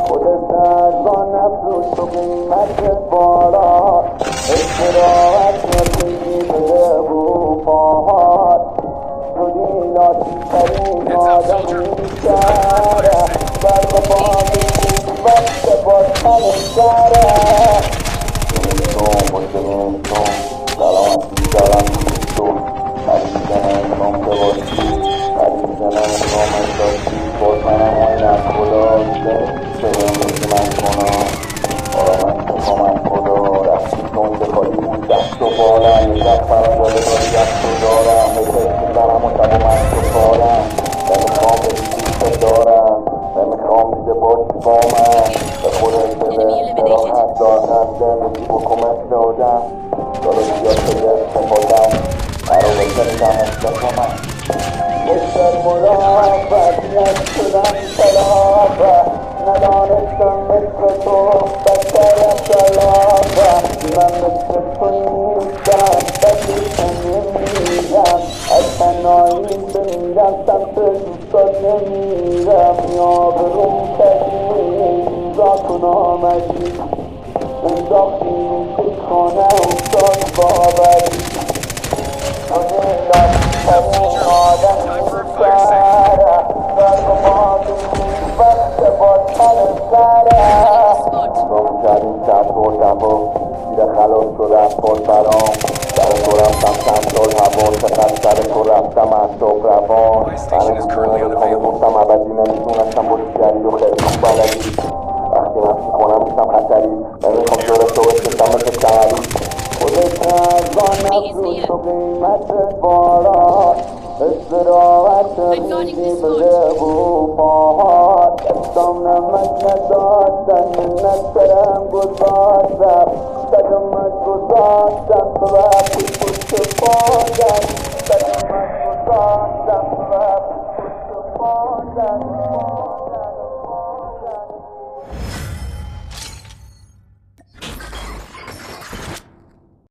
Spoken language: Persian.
خودت ارزان نفروش تو قیمت بارا، استراحت بگی بده رو پاهات. تو دیلاتی ترین آدمی شهره، برق بازی وقت با تن شهره. نمیتون پشت نمیتون سلامتی دارم تو خریده نمیتون که باشی، خریده نمیتون احساسی باز منم آین از خدا دیده نیست بهم بگی من کنم آرامت میخوام از خدا. رفتی چون که خالی بود دست و بالم، یه دست برام یادگاری دست و دارم، بهتش میزنم و شب و من تو کارم. نمیخوام بگی دوست دارم، نمیخوام دیگه باشی با من، به خودت بده استراحت دارم، زندگی بکنمت دادم داره بیاد بگه استفادم قرار بکنیدم استفادم. بسر مراقبت شدم خلافه، ندانستم مثل تو بدتر خلافه. من مثل تو نیستم بدیش نمیرم، از تنهایی بمیرم سمت دوستات نمیرم. یا بروم کردی امضا کن آمدی، انداختی تو خانه افتاد باوری. تو دیلاتی ترین آدمی شهره، برق بازی وقت با تن سره. گم کردیم شب و شبا گیر خلاص شد از پل برام، سر تو رفتم چند سال هوا، چقدر سر تو رفتم از صبح روان. من دیگونه میخوام گفتم عوضی نمیتونستم بودیگری و خیلی خوب بلدی. وقتی نفسی کنم میشم خطری، نمیخوام جور تو بشکم مثل شهری. خودت ارزان نفروش تو قیمت بارا، استراحت ریزی بده رو پاهات. دستم نمک نداشتن منت سرم گذاشتم، قدمت گذاشتم تو وقتی پشت پا.